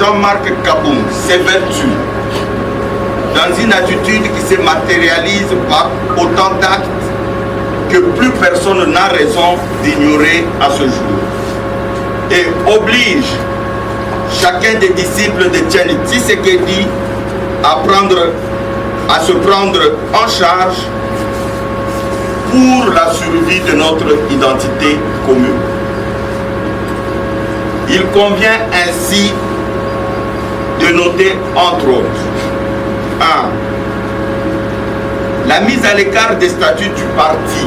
Jean-Marc Kaboum s'évertue dans une attitude qui se matérialise par autant d'actes que plus personne n'a raison d'ignorer à ce jour, et oblige chacun des disciples de Tieni Tshisekedi à se prendre en charge pour la survie de notre identité commune. Il convient ainsi de noter entre autres 1. La mise à l'écart des statuts du parti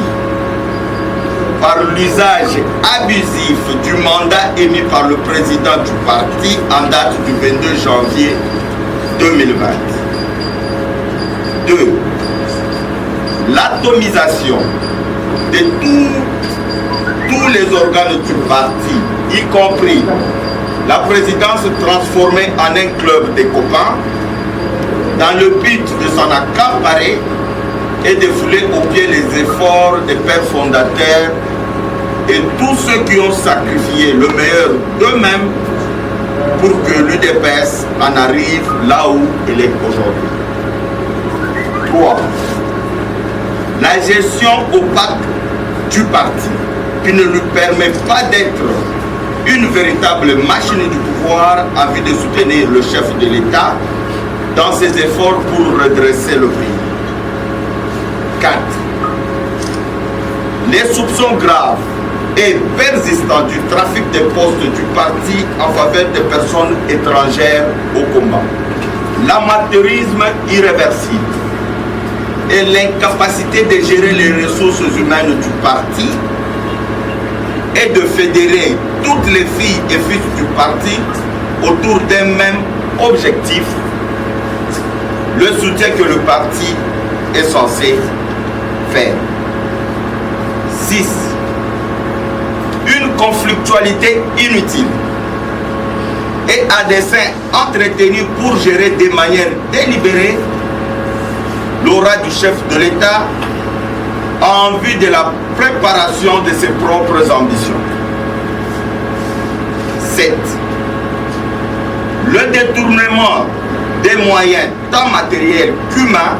par l'usage abusif du mandat émis par le président du parti en date du 22 janvier 2020. 2. L'atomisation de tous les organes du parti, y compris la présidence transformée en un club de copains, dans le but de s'en accaparer et de fouler aux pieds les efforts des pères fondateurs et tous ceux qui ont sacrifié le meilleur d'eux-mêmes pour que l'UDPS en arrive là où elle est aujourd'hui. 3. La gestion opaque du parti, qui ne lui permet pas d'être une véritable machine du pouvoir en vue de soutenir le chef de l'État dans ses efforts pour redresser le pays. 4. Les soupçons graves et persistants du trafic des postes du parti en faveur des personnes étrangères au combat. L'amateurisme irréversible et l'incapacité de gérer les ressources humaines du parti et de fédérer toutes les filles et fils du parti autour d'un même objectif, le soutien que le parti est censé faire. 6. Une conflictualité inutile et à dessein entretenue pour gérer de manière délibérée l'aura du chef de l'État en vue de la préparation de ses propres ambitions. 7. Le détournement des moyens tant matériels qu'humains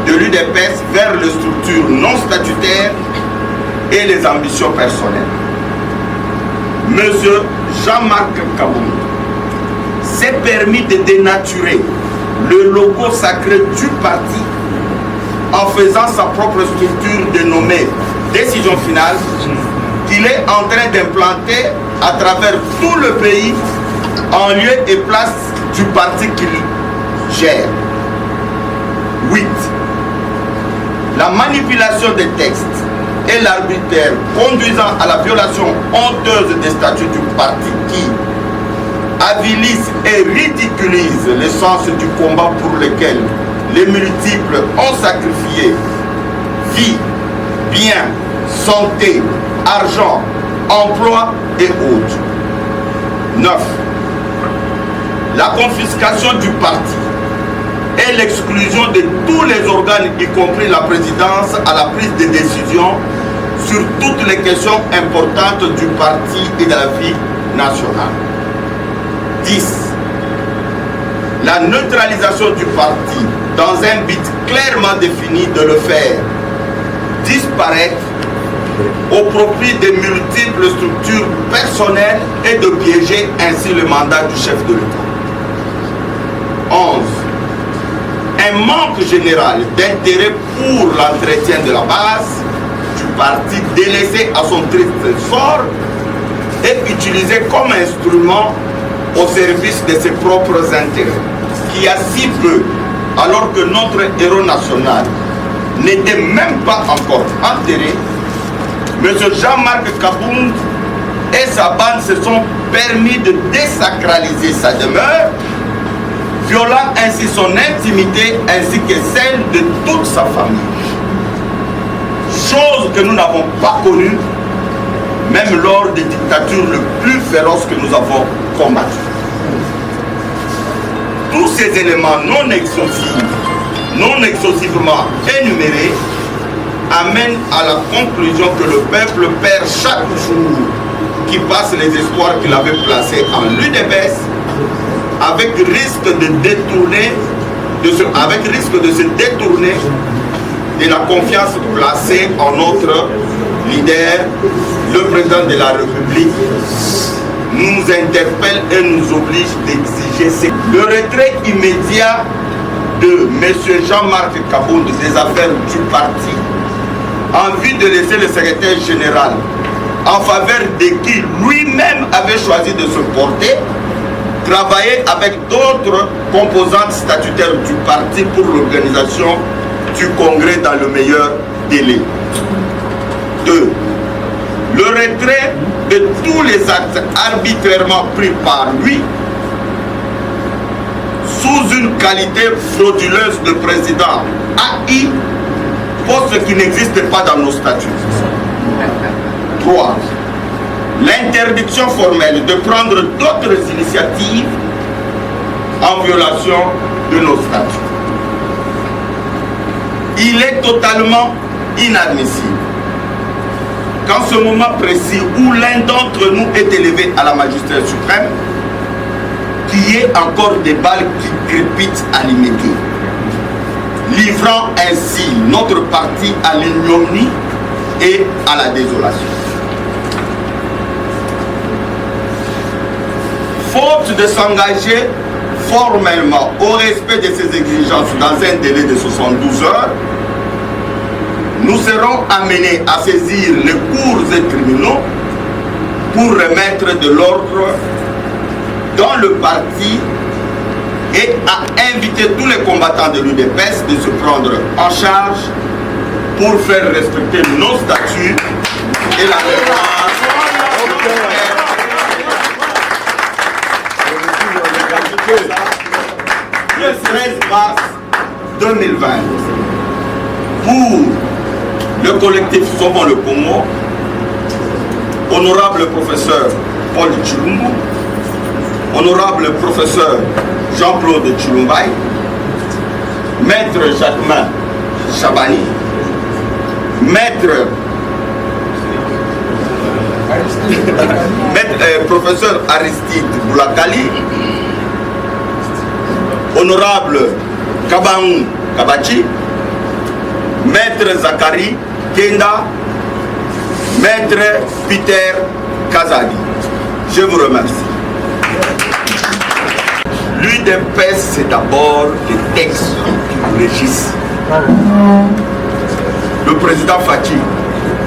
de l'UDPS vers les structures non statutaires et les ambitions personnelles. Monsieur Jean-Marc Kaboum s'est permis de dénaturer le logo sacré du parti en faisant sa propre structure dénommée Décision Finale qu'il est en train d'implanter à travers tout le pays en lieu et place du parti qu'il gère. 8. La manipulation des textes et l'arbitraire conduisant à la violation honteuse des statuts du parti qui avilissent et ridiculisent le sens du combat pour lequel les multiples ont sacrifié vie, biens, santé, argent, emploi et autres. 9. La confiscation du parti et l'exclusion de tous les organes, y compris la présidence, à la prise de décision sur toutes les questions importantes du parti et de la vie nationale. 10. La neutralisation du parti dans un but clairement défini de le faire disparaître au profit des multiples structures personnelles et de piéger ainsi le mandat du chef de l'État. 11. Un manque général d'intérêt pour l'entretien de la base du parti délaissé à son triste sort et utilisé comme instrument au service de ses propres intérêts, qui a si peu, alors que notre héros national n'était même pas encore enterré, M. Jean-Marc Kaboum et sa bande se sont permis de désacraliser sa demeure, violant ainsi son intimité ainsi que celle de toute sa famille. Chose que nous n'avons pas connue, même lors des dictatures les plus féroces que nous avons combattues. Tous ces éléments non exhaustivement énumérés amènent à la conclusion que le peuple perd chaque jour qui passe les espoirs qu'il avait placés en l'UDPS avec risque de se détourner de la confiance placée en notre leader, le président de la République, nous interpelle et nous oblige d'exiger le retrait immédiat de M. Jean-Marc Kabound des affaires du parti en vue de laisser le secrétaire général en faveur de qui lui-même avait choisi de se porter, travailler avec d'autres composantes statutaires du parti pour l'organisation du congrès dans le meilleur délai. 2. Le retrait de tous les actes arbitrairement pris par lui sous une qualité frauduleuse de président AI, poste qui n'existe pas dans nos statuts. 3. L'interdiction formelle de prendre d'autres initiatives en violation de nos statuts. Il est totalement inadmissible qu'en ce moment précis où l'un d'entre nous est élevé à la magistrature suprême, qu'il y ait encore des balles qui crépitent à l'immédiat, livrant ainsi notre parti à l'ignominie et à la désolation. Faute de s'engager formellement au respect de ces exigences dans un délai de 72 heures, nous serons amenés à saisir les cours et tribunaux pour remettre de l'ordre dans le parti et à inviter tous les combattants de l'UDPS de se prendre en charge pour faire respecter nos statuts et la mémoire. Le 13 mars 2020, pour le collectif Sauvons le Congo, honorable professeur Paul Tshilumbu, honorable professeur Jean-Claude Tshilumbaï, maître Jacquemin Chabani, professeur Aristide Boulakali, honorable Kabaou Kabachi, maître Zakari Kenda, maître Peter Kazadi. Je vous remercie. L'UDPS, c'est d'abord les textes qui vous régissent. Le président Fachi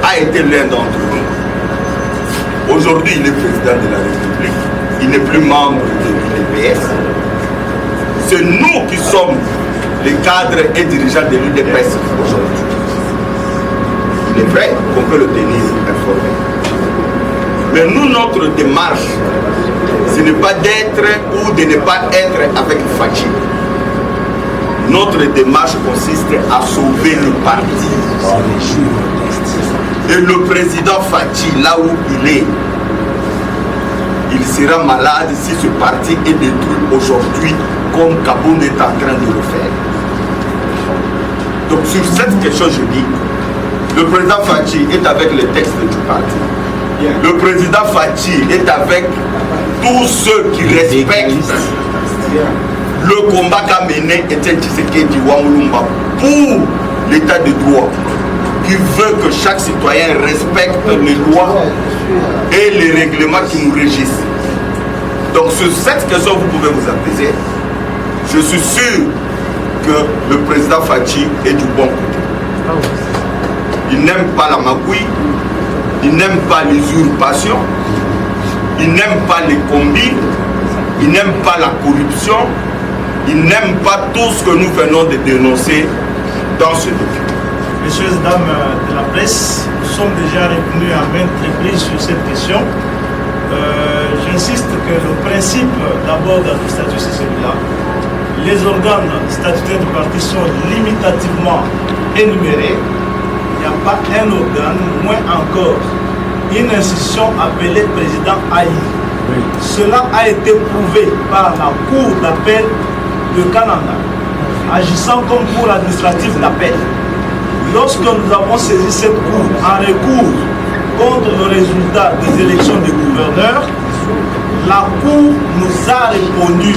a été l'un d'entre nous. Aujourd'hui, il est président de la République. Il n'est plus membre de l'UDPS. C'est nous qui sommes les cadres et dirigeants de l'UDPS aujourd'hui. Il est vrai qu'on peut le tenir informé. Mais nous, notre démarche, ce n'est pas d'être ou de ne pas être avec Fachi. Notre démarche consiste à sauver le parti. Et le président Fachi, là où il est, il sera malade si ce parti est détruit aujourd'hui comme Kabound est en train de le faire. Donc sur cette question, je dis, le président Fachi est avec les textes du parti. Le président Fachi est avec tous ceux qui respectent le combat qu'a mené Etienne Tshisekedi Wamulumba pour l'état de droit, qui veut que chaque citoyen respecte les lois et les règlements qui nous régissent. Donc sur cette question, vous pouvez vous apaiser. Je suis sûr que le président Fachi est du bon côté. Il n'aime pas la magouille, il n'aime pas l'usurpation, il n'aime pas les combines, il n'aime pas la corruption, il n'aime pas tout ce que nous venons de dénoncer dans ce document. Messieurs et dames de la presse, nous sommes déjà revenus à maintes reprises sur cette question. J'insiste que le principe d'abord dans le statut, c'est celui-là. Les organes statutaires du parti sont limitativement énumérés. Il n'y a pas un organe, moins encore une institution appelée président AI. Oui. Cela a été prouvé par la Cour d'appel de Canada, agissant comme cour administrative d'appel. Lorsque nous avons saisi cette cour en recours contre le résultat des élections des gouverneurs, la Cour nous a répondu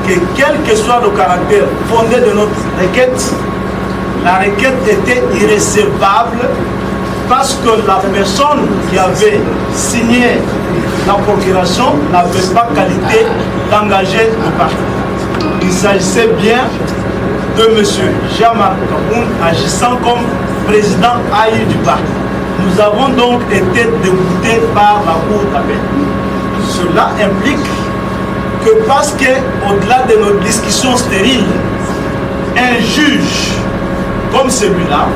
que quel que soit le caractère fondé de notre requête, la requête était irrécevable parce que la personne qui avait signé la procuration n'avait pas qualité d'engager le parti. Il s'agissait bien de M. Jean-Marc Kaboun agissant comme président AI du parti. Nous avons donc été déboutés par la Cour d'appel. Cela implique que parce qu'au-delà de nos discussions stériles, un juge comme celui-là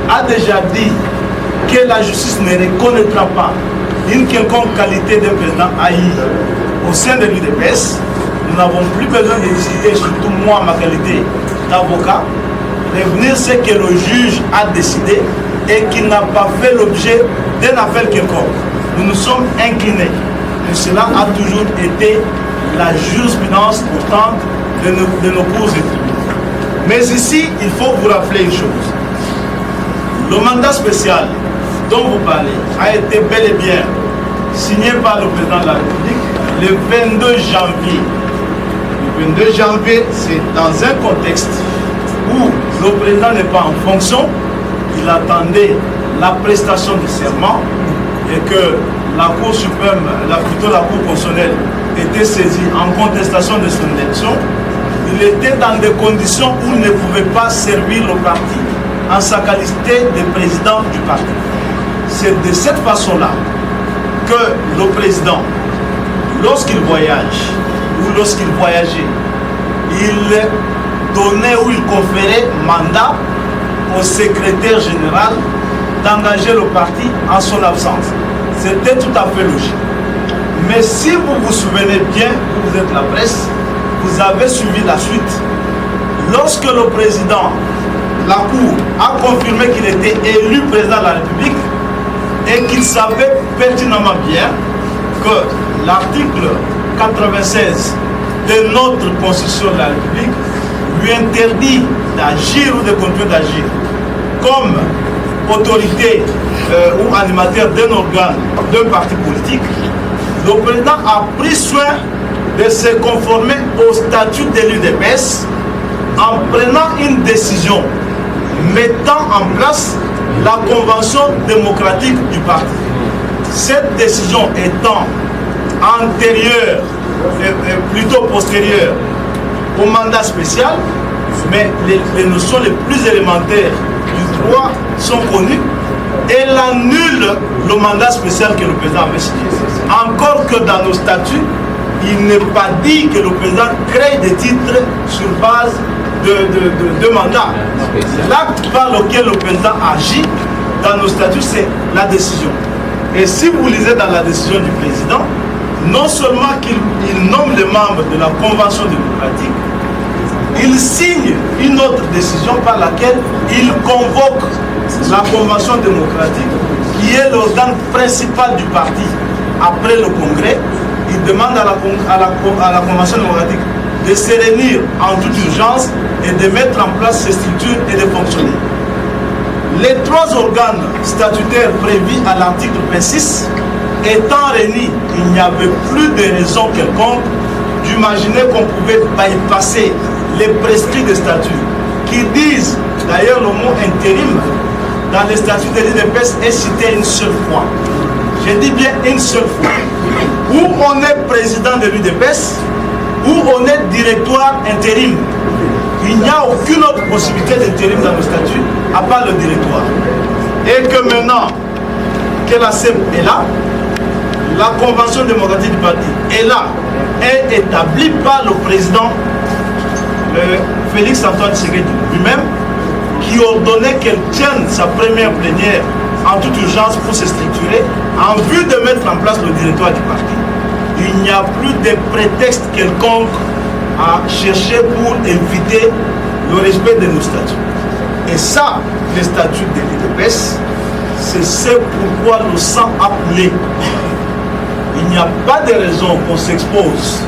a déjà dit que la justice ne reconnaîtra pas une quelconque qualité de président AI au sein de l'UDPS, nous n'avons plus besoin de discuter, surtout moi, ma qualité d'avocat, revenir ce que le juge a décidé et qui n'a pas fait l'objet d'un appel quelconque. Nous nous sommes inclinés. Et cela a toujours été la jurisprudence pourtant de nos cours et tribunaux. Mais ici, il faut vous rappeler une chose. Le mandat spécial dont vous parlez a été bel et bien signé par le président de la République le 22 janvier. Le 22 janvier, c'est dans un contexte où le président n'est pas en fonction, il attendait la prestation du serment et que la Cour suprême, plutôt la Cour constitutionnelle, était saisie en contestation de son élection. Il était dans des conditions où il ne pouvait pas servir le parti en sa qualité de président du parti. C'est de cette façon-là que le président, lorsqu'il voyage ou lorsqu'il voyageait, il donnait ou il conférait mandat au secrétaire général d'engager le parti en son absence. C'était tout à fait logique. Mais si vous vous souvenez bien, vous êtes la presse, vous avez suivi la suite. Lorsque le président, la Cour, a confirmé qu'il était élu président de la République et qu'il savait pertinemment bien que l'article 96 de notre Constitution de la République lui interdit d'agir ou de continuer d'agir comme autorité ou animateur d'un organe, d'un parti politique, le président a pris soin de se conformer au statut de l'UDPS en prenant une décision mettant en place la convention démocratique du parti. Cette décision étant antérieure et plutôt postérieure au mandat spécial, mais les notions les plus élémentaires du droit sont connues. Elle annule le mandat spécial que le président avait signé. Encore que dans nos statuts, il n'est pas dit que le président crée des titres sur base de mandat. L'acte par lequel le président agit dans nos statuts, c'est la décision. Et si vous lisez dans la décision du président, non seulement qu'il nomme les membres de la Convention démocratique, il signe une autre décision par laquelle il convoque la Convention démocratique, qui est l'organe principal du parti après le Congrès. Il demande à la Convention démocratique de se réunir en toute urgence et de mettre en place ces structures et de fonctionner. Les trois organes statutaires prévus à l'article 26 étant réunis, il n'y avait plus de raison quelconque d'imaginer qu'on pouvait bypasser les prescrits des statuts qui disent, d'ailleurs le mot intérim dans les statuts de l'UDPS est cité une seule fois. Je dis bien une seule fois. Où on est président de l'UDPS, où on est directoire intérim. Il n'y a aucune autre possibilité d'intérim dans le statut à part le directoire. Et que maintenant que la CEP est là, la Convention démocratique du parti est là, est établie par le président Félix Antoine Tshisekedi lui-même, qui ordonnait qu'elle tienne sa première plénière en toute urgence pour se structurer en vue de mettre en place le directoire du parti. Il n'y a plus de prétexte quelconque à chercher pour éviter le respect de nos statuts. Et ça, les statuts de l'UDPS, c'est ce pourquoi le sang a coulé. Il n'y a pas de raison qu'on s'expose,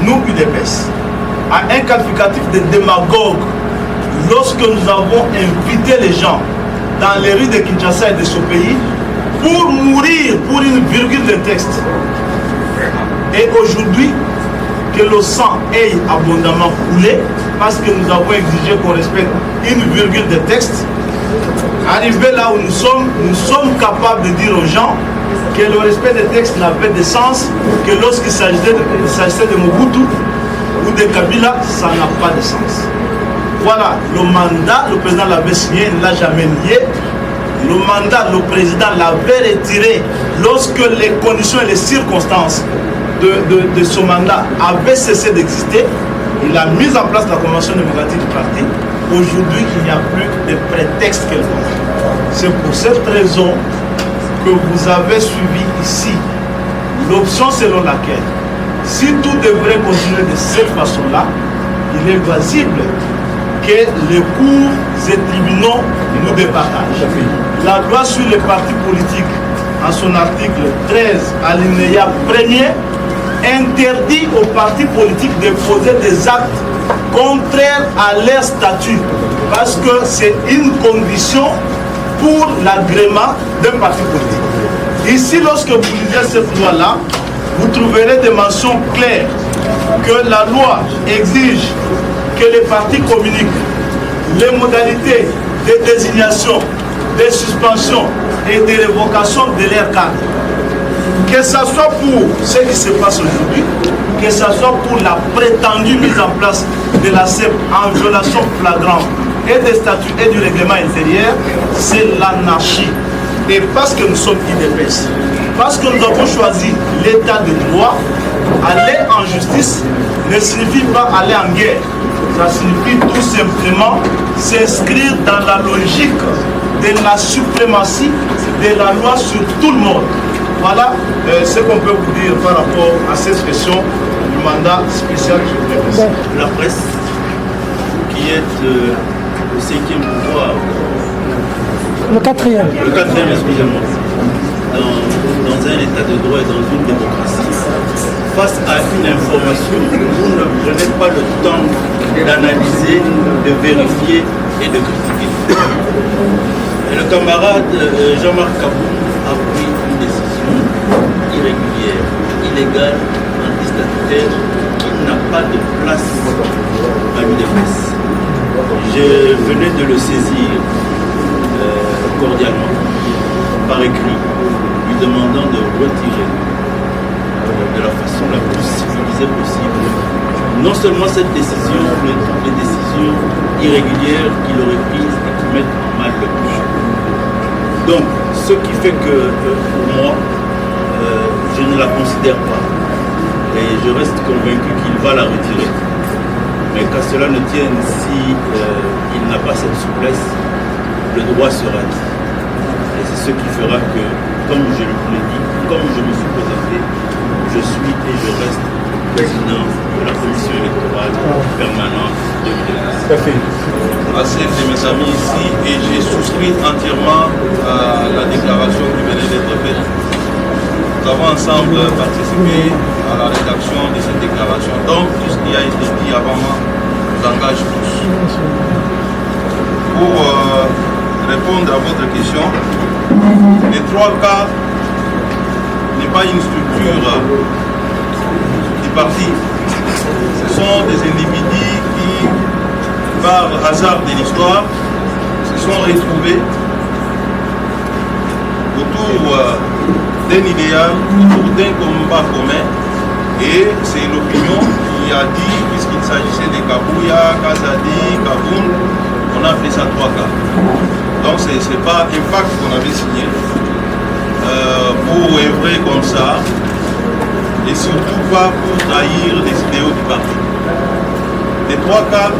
nous UDPS, à un qualificatif de démagogue lorsque nous avons invité les gens dans les rues de Kinshasa et de ce pays pour mourir pour une virgule de texte. Et aujourd'hui, que le sang ait abondamment coulé, parce que nous avons exigé qu'on respecte une virgule de texte. Arrivé là où nous sommes capables de dire aux gens que le respect des textes n'avait de sens que lorsqu'il s'agissait de Mobutu ou de Kabila, ça n'a pas de sens. Voilà, le mandat, le président l'avait signé, il ne l'a jamais nié. Le mandat, le président l'avait retiré lorsque les conditions et les circonstances de ce mandat avaient cessé d'exister. Il a mis en place la convention démocratique du parti. Aujourd'hui, il n'y a plus de prétexte quelconque. C'est pour cette raison que vous avez suivi ici l'option selon laquelle, si tout devrait continuer de cette façon-là, il est possible que les cours et tribunaux nous départagent. La loi sur les partis politiques, en son article 13, alinéa 1er, interdit aux partis politiques de poser des actes contraires à leur statut, parce que c'est une condition pour l'agrément d'un parti politique. Ici, lorsque vous lisez cette loi-là, vous trouverez des mentions claires que la loi exige que les partis communiquent les modalités de désignation, de suspension et de révocation de leur cadre. Que ce soit pour ce qui se passe aujourd'hui, que ce soit pour la prétendue mise en place de la CEP en violation flagrante et des statuts et du règlement intérieur, c'est l'anarchie. Et parce que nous sommes IDPS, parce que nous avons choisi l'état de droit, aller en justice ne signifie pas aller en guerre. Ça signifie tout simplement s'inscrire dans la logique de la suprématie de la loi sur tout le monde. Voilà ce qu'on peut vous dire par rapport à cette question du mandat spécial du président. La presse, qui est le 5e pouvoir. Le 4e. Le 4e, excusez-moi. Dans un état de droit et dans une démocratie, face à une information, vous ne prenez pas le temps d'analyser, de vérifier et de critiquer. Et le camarade Jean-Marc Kaboum a pris une décision irrégulière, illégale, antistatutaire, qui n'a pas de place à l'UDPS. Je venais de le saisir cordialement, par écrit, lui demandant de retirer de la façon la plus civilisée possible non seulement cette décision, mais toutes les décisions irrégulières qu'il aurait prises et qui mettent en mal le projet. Donc, ce qui fait que pour moi, je ne la considère pas. Et je reste convaincu qu'il va la retirer. Mais qu'à cela ne tienne, si il n'a pas cette souplesse, le droit sera dit. Et c'est ce qui fera que, comme je l'ai dit, comme je me suis présenté, je suis et je reste président de la commission électorale permanente de l'UDPS. Assez de mes amis ici et j'ai souscrit entièrement à la déclaration qui venait d'être faite. Nous avons ensemble participé à la rédaction de cette déclaration. Donc tout ce qui a été dit avant moi nous engage tous. Pour répondre à votre question, les 3 cas n'est pas une structure du parti. Ce sont des individus qui, par hasard de l'histoire, se sont retrouvés autour d'un idéal, autour d'un combat commun. Et c'est l'opinion qui a dit, puisqu'il s'agissait de Kabouya, Kazadi, Kaboun, on a appelé ça 3 cas. Donc ce n'est pas un pacte qu'on avait signé pour œuvrer comme ça, et surtout pas pour trahir les idéaux du parti. Les 3 cas,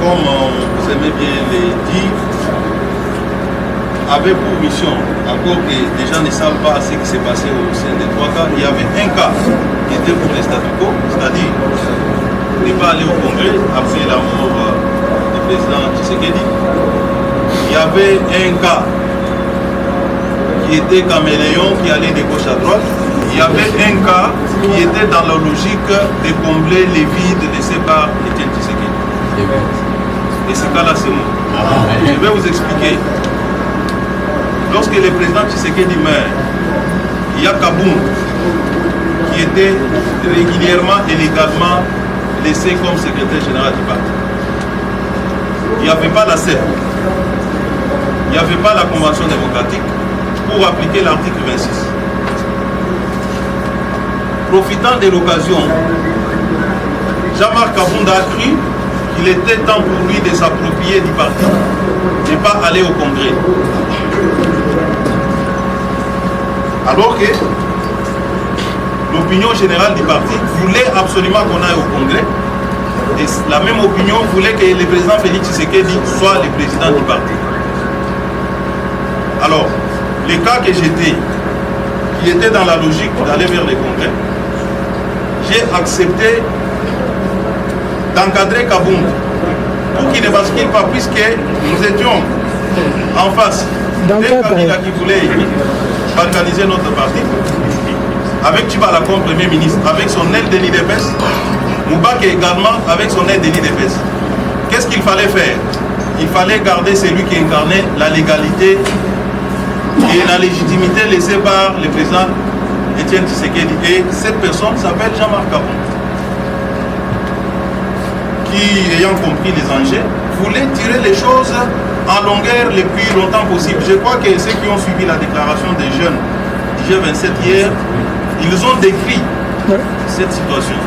comme vous aimez bien les dire, avaient pour mission, encore que les gens ne savent pas ce qui s'est passé au sein des 3 cas, il y avait un cas qui était pour les statu quo, c'est-à-dire ne pas aller au Congrès après la mort du président Tshisekedi. Il y avait un cas qui était caméléon, qui allait de gauche à droite. Il y avait un cas qui était dans la logique de combler les vides laissés par Etienne Tshisekedi. Et ce cas-là, c'est moi. Je vais vous expliquer. Lorsque le président Tshisekedi meurt, il y a Kaboum qui qui était régulièrement et légalement laissé comme secrétaire général du parti. Il n'y avait pas la CEP, il n'y avait pas la Convention démocratique pour appliquer l'article 26. Profitant de l'occasion, Jean-Marc Kabunda a cru qu'il était temps pour lui de s'approprier du parti, de ne pas aller au Congrès. Alors que l'opinion générale du parti voulait absolument qu'on aille au Congrès. Et la même opinion voulait que le président Félix Tshisekedi soit le président du parti. Alors, les cas que j'étais, qui étaient dans la logique d'aller vers les congrès, j'ai accepté d'encadrer Kabunda pour qu'il ne bascule pas, puisque nous étions en face d'un candidat qui voulait balkaniser notre parti, avec Tchibala comme Premier ministre, avec son aile de l'IDPS, Moubak également avec son aile de l'IDPS. Qu'est-ce qu'il fallait faire? Il fallait garder celui qui incarnait la légalité et la légitimité laissée par le président Étienne Tshisekedi. Et cette personne s'appelle Jean-Marc Kabunda, qui, ayant compris les enjeux, voulait tirer les choses en longueur le plus longtemps possible. Je crois que ceux qui ont suivi la déclaration des jeunes du G27 hier, ils ont décrit cette situation.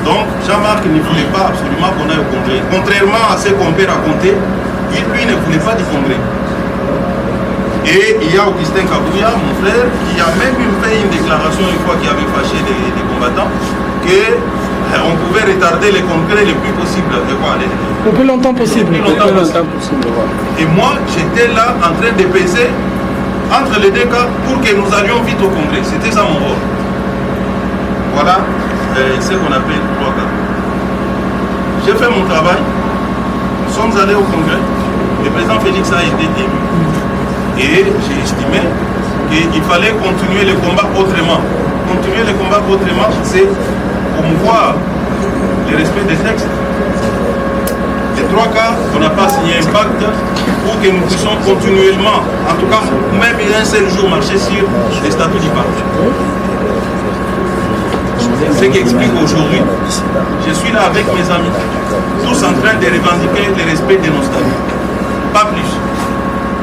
Donc, Jean-Marc ne voulait pas absolument qu'on aille au Congrès. Contrairement à ce qu'on peut raconter, lui ne voulait pas du Congrès. Et il y a Augustin Kabouya, mon frère, qui a même fait une déclaration une fois qu'il avait fâché les combattants, qu'on pouvait retarder les congrès le plus possible. Le plus longtemps possible. Et moi, j'étais là en train de peser entre les deux cas pour que nous allions vite au Congrès. C'était ça mon rôle. Voilà ce qu'on appelle 3 cas. J'ai fait mon travail. Nous sommes allés au Congrès. Le président Félix a été élu. Et j'ai estimé qu'il fallait continuer le combat autrement. Continuer le combat autrement, c'est promouvoir le respect des textes. Les 3 cas, on n'a pas signé un pacte pour que nous puissions continuellement, en tout cas, même un seul jour, marcher sur les statuts du parti. Ce qui explique aujourd'hui, je suis là avec mes amis, tous en train de revendiquer le respect de nos statuts. Pas plus.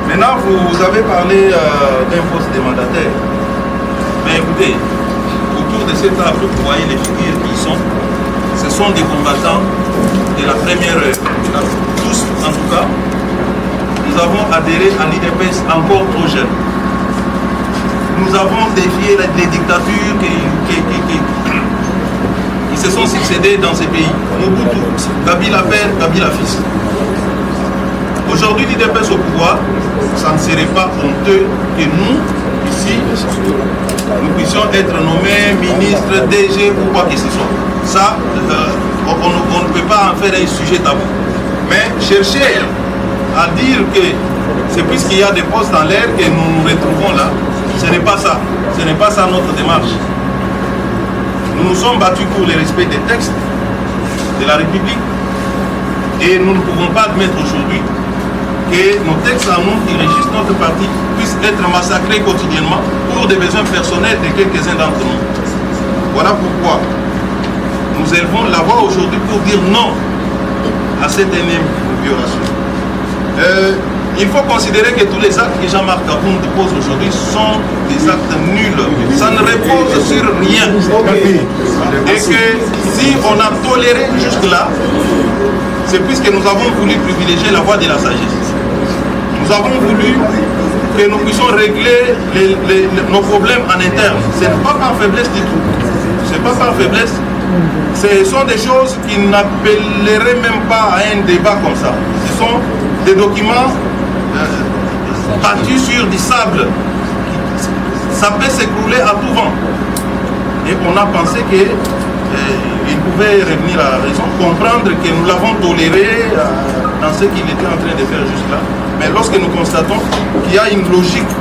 Maintenant, vous avez parlé d'un poste de mandataire. Mais écoutez, autour de cette table, vous voyez les figures qui y sont. Ce sont des combattants de la première heure. Tous, en tout cas, nous avons adhéré à l'IDPS encore trop jeune. Nous avons défié les dictatures qui se sont succédées dans ces pays. Mobutu, Kabila père, Kabila fils. Aujourd'hui, l'IDPS au pouvoir, ça ne serait pas honteux que nous, ici, nous puissions être nommés ministres, DG ou quoi que ce soit. Ça, on ne peut pas en faire un sujet tabou. Mais chercher à dire que c'est puisqu'il y a des postes en l'air que nous nous retrouvons là, ce n'est pas ça. Ce n'est pas ça notre démarche. Nous nous sommes battus pour le respect des textes de la République et nous ne pouvons pas admettre aujourd'hui que nos textes à nous qui régissent notre parti puissent être massacrés quotidiennement pour des besoins personnels de quelques-uns d'entre nous. Voilà pourquoi nous élevons la voix aujourd'hui pour dire non à cette énième violation. Il faut considérer que tous les actes que Jean-Marc Kabunda pose aujourd'hui sont des actes nuls. Ça ne repose sur rien. Et que si on a toléré jusque-là, c'est puisque nous avons voulu privilégier la voie de la sagesse. Nous avons voulu que nous puissions régler nos problèmes en interne. Ce n'est pas par faiblesse du tout. Ce n'est pas par faiblesse. Ce sont des choses qui n'appelleraient même pas à un débat comme ça. Ce sont des documents battus sur du sable. Ça peut s'écrouler à tout vent. Et on a pensé qu'il pouvait revenir à la raison, comprendre que nous l'avons toléré dans ce qu'il était en train de faire jusque là. Mais lorsque nous constatons qu'il y a une logique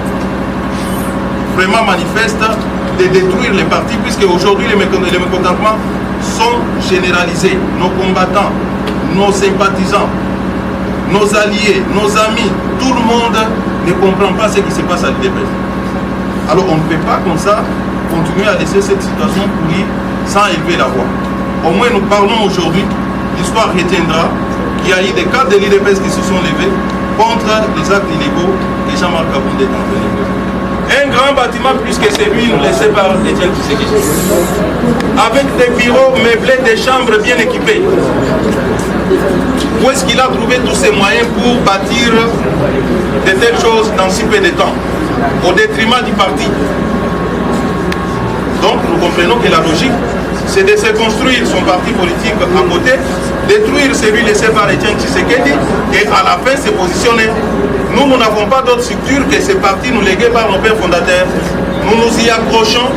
vraiment manifeste de détruire les partis, puisque aujourd'hui les mécontentements sont généralisés. Nos combattants, nos sympathisants, nos alliés, nos amis, tout le monde ne comprend pas ce qui se passe à l'IDPS. Alors on ne peut pas comme ça continuer à laisser cette situation pourrir sans élever la voix. Au moins nous parlons aujourd'hui, l'histoire retiendra qu'il y a eu des cas de l'IDPS qui se sont levés contre les actes illégaux que Jean-Marc Kaboundé est en train de faire. Un grand bâtiment plus que celui nous laissé par Étienne Tshisekedi, avec des bureaux meublés, des chambres bien équipées. Où est-ce qu'il a trouvé tous ces moyens pour bâtir de telles choses dans si peu de temps, au détriment du parti? Donc nous comprenons que la logique, c'est de se construire son parti politique à côté, détruire celui laissé par Étienne Tshisekedi et à la fin se positionner. Nous n'avons pas d'autre structure que ces partis nous légués par nos pères fondateurs. Nous nous y accrochons,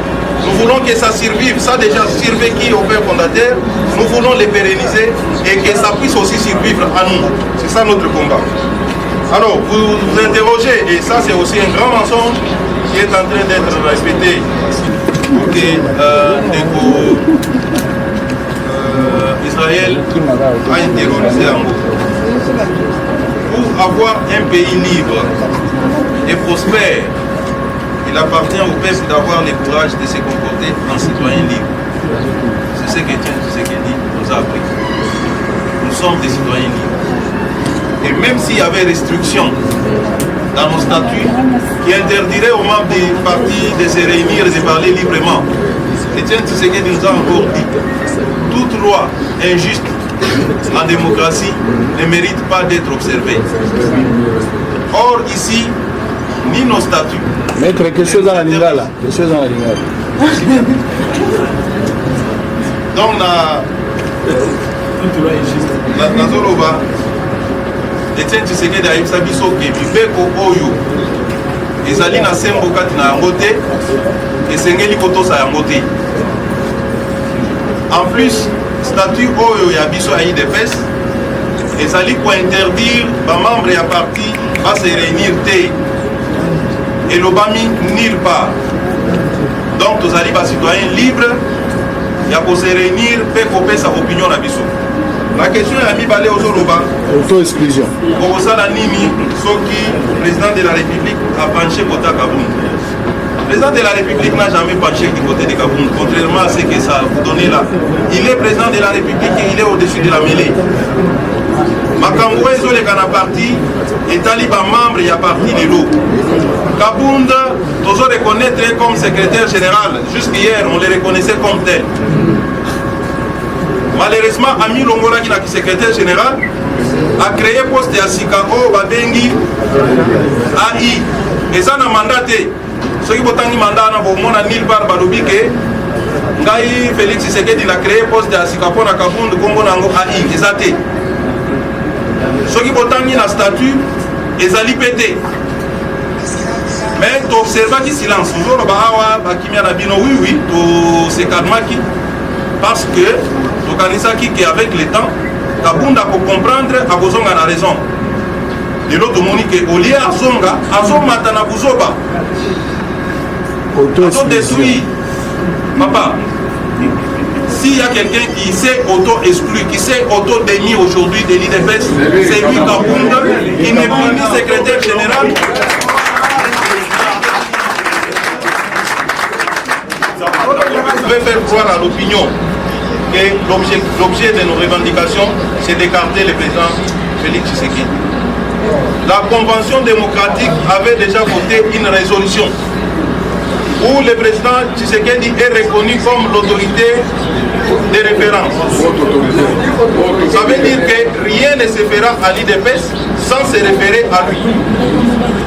nous voulons que ça survive. Ça a déjà survécu aux pères fondateurs, nous voulons les pérenniser et que ça puisse aussi survivre à nous. C'est ça notre combat. Alors, vous vous interrogez, et ça c'est aussi un grand mensonge qui est en train d'être répété pour que Israël a terrorisé en gros. Pour avoir un pays libre et prospère, il appartient au peuple d'avoir le courage de se comporter en citoyen libre. C'est ce que Étienne Tshisekedi nous a appris. Nous sommes des citoyens libres. Et même s'il y avait restrictions dans nos statuts qui interdiraient aux membres des partis de se réunir et de parler librement, Étienne Tshisekedi nous a encore dit toute loi injuste en démocratie ne mérite pas d'être observée. Or ici, ni nos statuts. Maître, quelque chose dans la lingala. Quelque chose dans la lingala. Donc na zoloba Étienne Tshisekedi ayebisa biso ke mibeko oyo ezali na sembo kati na yango te esengeli kotosa yango te. En plus, statut oyo ya biso ya IDPS ezali kointerdire bamembre ya parti base réunir te elobami nulle part. Donc tozali bacitoyen libre ya kose réunir mpe kopesa opinion na biso. La question ya mibale ozoloba auto-exclusion okosala nini soki président de la République a penché kota Kaboundé. Le président de la République n'a jamais penché du côté de Kaboundé, contrairement à ce que ça vous donnait là. Il est président de la République et il est au-dessus de la mêlée. Makambo ezoleka na parti etali bamembre ya parti lelo. Kaboundé tozo reconnaître comme secrétaire général. Jusqu'hier on le reconnaissait comme tel. Malheureusement, Ami Longola qui est secrétaire général a créé poste à Sikako, Babengi, AI. Et ça n'a mandaté. Ce qui est un mandat, on a nulle part Balobike. Ngai Félix Tshisekedi a créé poste à Sikako, na Kaboundé, Congo Nango, AI. Et ça t'est. Ce qui est un statut, ils ont pété. Mais tu observes qui silence. Nous avons oui, c'est Kadmaki. Parce que tokanisaki qu'avec le temps Kaboundé pour comprendre a besoin de la raison de l'autre monique au lieu azomata na buzoba auto-détruit. Papa, s'il y a quelqu'un qui s'est auto-exclu, qui s'est auto-déni aujourd'hui de l'IDPS, c'est lui Kaboundé, qui n'est plus ni secrétaire général. Vous pouvez faire croire à l'opinion que l'objet de nos revendications, c'est d'écarter le président Félix Tshisekedi. La Convention démocratique avait déjà voté une résolution où le président Tshisekedi est reconnu comme l'autorité de référence. Ça veut dire que rien ne se fera à l'IDPS sans se référer à lui.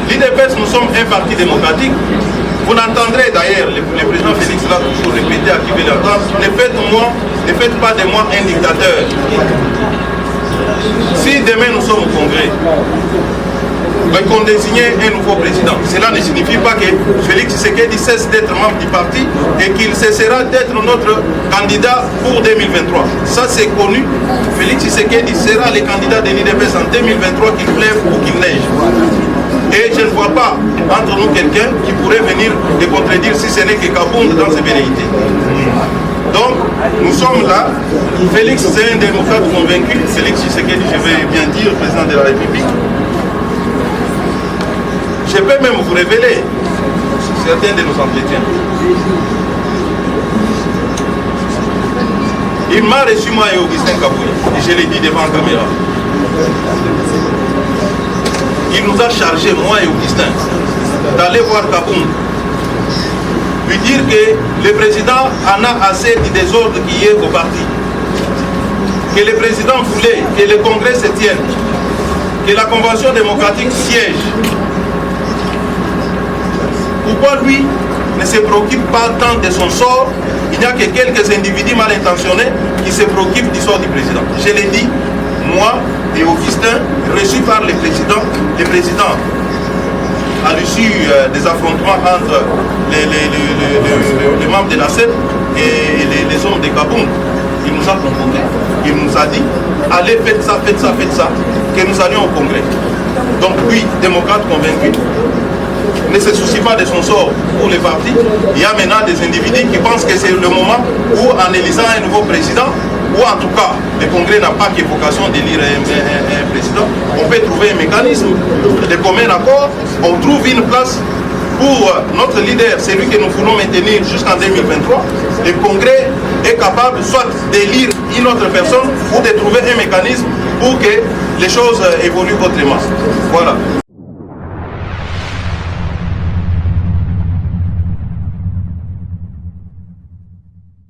L'IDPS, nous sommes un parti démocratique. Vous n'entendrez d'ailleurs le président Félix l'a toujours répété à qui veut l'entendre, ne faites pas de moi un dictateur. Si demain nous sommes au Congrès, qu'on désigne un nouveau président, cela ne signifie pas que Félix Tshisekedi cesse d'être membre du parti et qu'il cessera d'être notre candidat pour 2023. Ça c'est connu. Félix Tshisekedi sera le candidat de l'IDPS en 2023, qu'il pleuve ou qu'il neige. Et je ne vois pas entre nous quelqu'un qui pourrait venir et contredire si ce n'est que Kaboundé dans ses velléités. Donc, nous sommes là. Félix, c'est un démocrate convaincu. Félix Tshisekedi, je vais bien dire, président de la République. Je peux même vous révéler certains de nos entretiens. Il m'a reçu, moi et Augustin Kabouya, et je l'ai dit devant la caméra. Il nous a chargé, moi et Augustin, d'aller voir Kaboum, lui dire que le président en a assez du désordre qui est au parti. Que le président voulait que le congrès se tienne, que la convention démocratique siège. Pourquoi lui ne se préoccupe pas tant de son sort? Il n'y a que quelques individus mal intentionnés qui se préoccupent du sort du président. Je l'ai dit, moi et Augustin, reçus par le président à l'issue des affrontements entre les membres de la SED et les hommes de Kaboum, il nous a convoqués, il nous a dit, allez, faites ça, que nous allions au congrès. Donc lui, démocrate convaincu, ne se soucie pas de son sort pour les partis. Il y a maintenant des individus qui pensent que c'est le moment où, en élisant un nouveau président, ou en tout cas, le Congrès n'a pas que vocation d'élire un président, on peut trouver un mécanisme de commun accord, on trouve une place pour notre leader, celui que nous voulons maintenir jusqu'en 2023. Le Congrès est capable soit d'élire une autre personne ou de trouver un mécanisme pour que les choses évoluent autrement. Voilà.